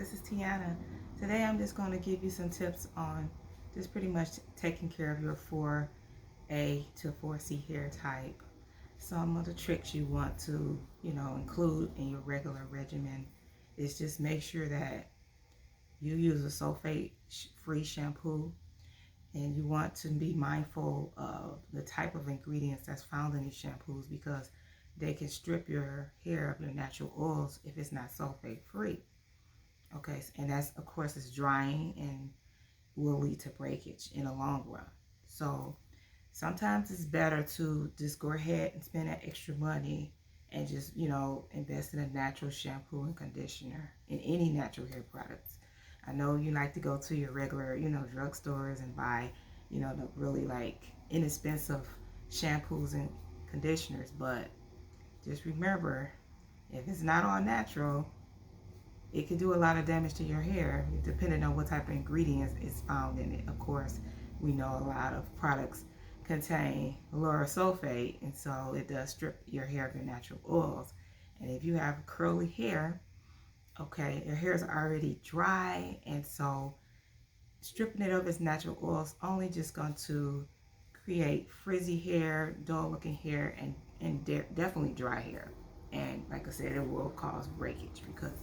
this is Tiana. Today I'm just going to give you some tips on just pretty much taking care of your 4A to 4C hair type. Some of the tricks you want to, include in your regular regimen is just make sure that you use a sulfate-free shampoo, and you want to be mindful of the type of ingredients that's found in these shampoos because they can strip your hair of your natural oils if it's not sulfate free. Okay, and that's, of course, is drying and will lead to breakage in the long run. So sometimes it's better to just go ahead and spend that extra money and just, invest in a natural shampoo and conditioner in any natural hair products. I know you like to go to your regular, drugstores and buy, the really like inexpensive shampoos and conditioners, but just remember, if it's not all natural, it can do a lot of damage to your hair depending on what type of ingredients is found in it. Of course, we know a lot of products contain lauryl sulfate, and so it does strip your hair of your natural oils. And if you have curly hair, okay, your hair is already dry, and so stripping it of its natural oils only just going to create frizzy hair, dull looking hair, and definitely dry hair. And like I said, it will cause breakage because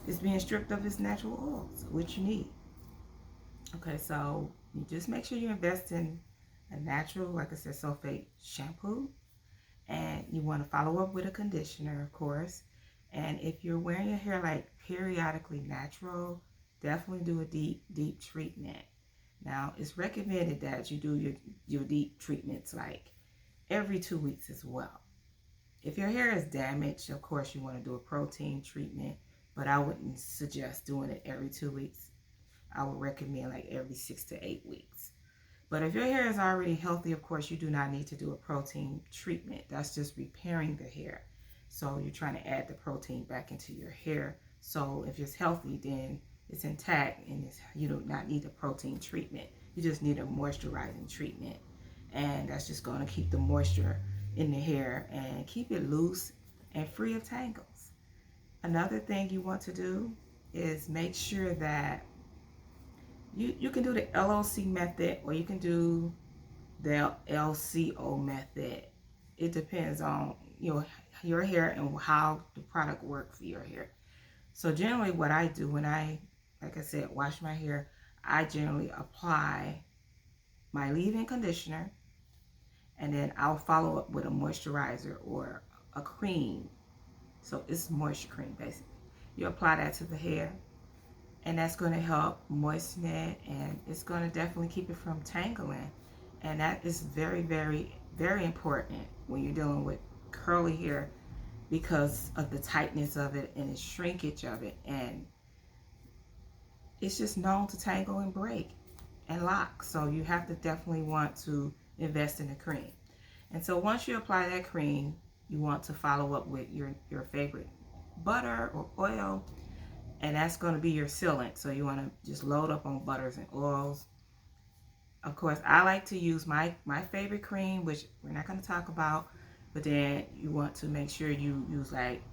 it's being stripped of its natural oils, which you need. Okay, so you just make sure you invest in a natural, like I said, sulfate shampoo, and you want to follow up with a conditioner, of course. And if you're wearing your hair like periodically natural, definitely do a deep treatment. Now, it's recommended that you do your deep treatments like every 2 weeks as well. If your hair is damaged, of course, you want to do a protein treatment, but I wouldn't suggest doing it every 2 weeks. I would recommend like every 6 to 8 weeks. But if your hair is already healthy, of course, you do not need to do a protein treatment. That's just repairing the hair. So you're trying to add the protein back into your hair. So if it's healthy, then it's intact, and you do not need a protein treatment. You just need a moisturizing treatment. And that's just going to keep the moisture in the hair and keep it loose and free of tangles. Another thing you want to do is make sure that you can do the LOC method, or you can do the LCO method. It depends on your hair and how the product works for your hair. So generally what I do when I, like I said, wash my hair, I generally apply my leave-in conditioner, and then I'll follow up with a moisturizer or a cream. So it's moisture cream basically. You apply that to the hair, and that's going to help moisten it, and it's going to definitely keep it from tangling. And that is very, very, very important when you're dealing with curly hair because of the tightness of it and the shrinkage of it. And it's just known to tangle and break and lock. So you have to definitely want to invest in the cream. And so once you apply that cream, you want to follow up with your favorite butter or oil, and that's going to be your sealant. So you want to just load up on butters and oils. Of course, I like to use my favorite cream, which we're not going to talk about, but then you want to make sure you use like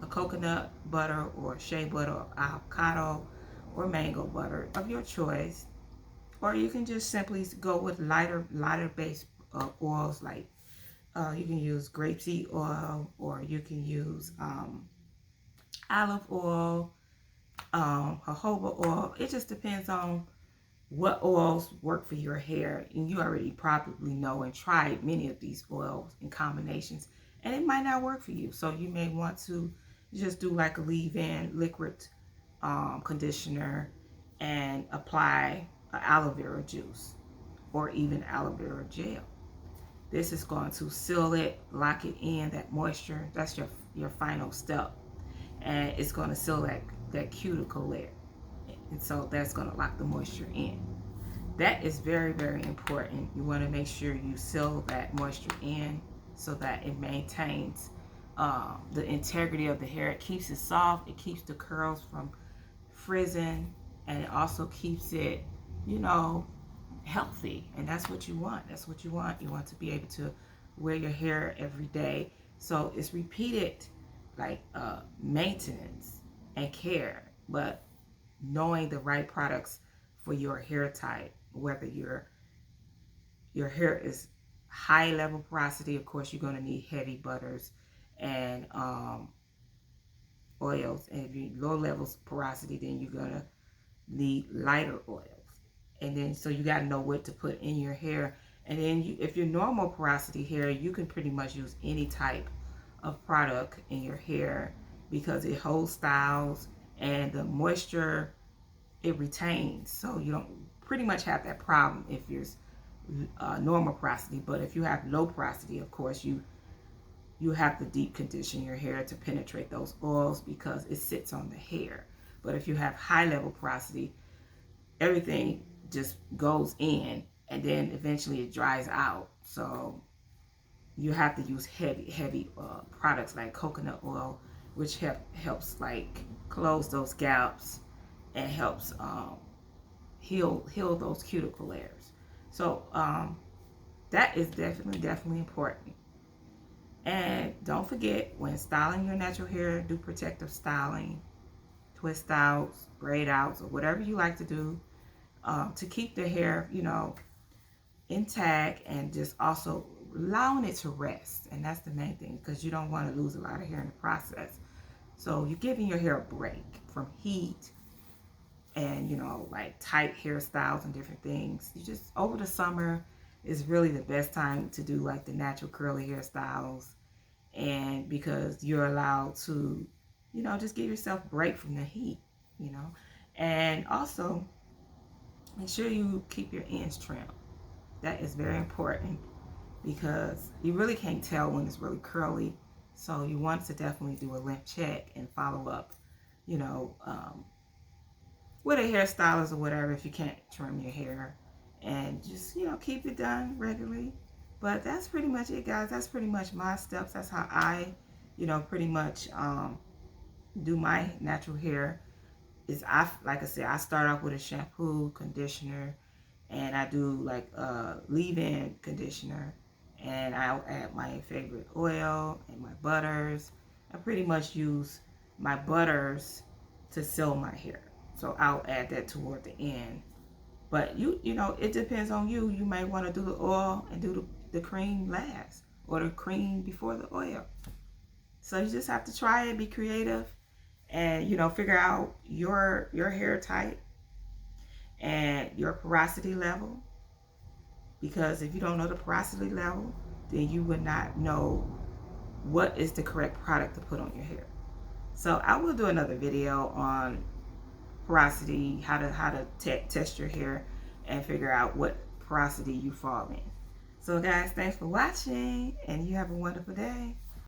a coconut butter or shea butter or avocado or mango butter of your choice. Or you can just simply go with lighter based oils, like you can use grapeseed oil, or you can use olive oil, jojoba oil. It just depends on what oils work for your hair, and you already probably know and tried many of these oils in combinations, and it might not work for you. So you may want to just do like a leave-in liquid conditioner and apply aloe vera juice or even aloe vera gel. This is going to seal it, lock it in, that moisture. That's your final step, and it's going to seal that cuticle layer. And so that's going to lock the moisture in. That is very, very important. You want to make sure you seal that moisture in so that it maintains the integrity of the hair. It keeps it soft. It keeps the curls from frizzing, and it also keeps it, healthy. And that's what you want. That's what you want. You want to be able to wear your hair every day. So it's repeated like maintenance and care. But knowing the right products for your hair type, whether your hair is high level porosity. Of course, you're going to need heavy butters and oils. And if you low levels porosity, then you're going to need lighter oils. And then, so you got to know what to put in your hair. And then if you're normal porosity hair, you can pretty much use any type of product in your hair because it holds styles, and the moisture it retains. So you don't pretty much have that problem if you're normal porosity. But if you have low porosity, of course, you have to deep condition your hair to penetrate those oils because it sits on the hair. But if you have high level porosity, everything just goes in, and then eventually it dries out. So you have to use heavy products like coconut oil, which helps like close those gaps and helps heal those cuticle layers. So that is definitely important. And don't forget, when styling your natural hair, do protective styling, twist outs, braid outs, or whatever you like to do to keep the hair, intact, and just also allowing it to rest. And that's the main thing, because you don't want to lose a lot of hair in the process. So you're giving your hair a break from heat and, like tight hairstyles and different things. You just, over the summer is really the best time to do like the natural curly hairstyles. And because you're allowed to, just give yourself a break from the heat, And also, make sure you keep your ends trimmed. That is very important because you really can't tell when it's really curly. So you want to definitely do a length check and follow up, with a hairstylist or whatever if you can't trim your hair. And just, keep it done regularly. But that's pretty much it, guys. That's pretty much my steps. That's how I, pretty much do my natural hair. Like I said, I start off with a shampoo, conditioner, and I do like a leave-in conditioner, and I'll add my favorite oil and my butters. I pretty much use my butters to seal my hair, so I'll add that toward the end. But it depends on you. You may want to do the oil and do the cream last, or the cream before the oil. So you just have to try it, be creative, and figure out your hair type and your porosity level. Because if you don't know the porosity level, then you would not know what is the correct product to put on your hair. So I will do another video on porosity, how to test your hair and figure out what porosity you fall in. So guys, thanks for watching, and you have a wonderful day.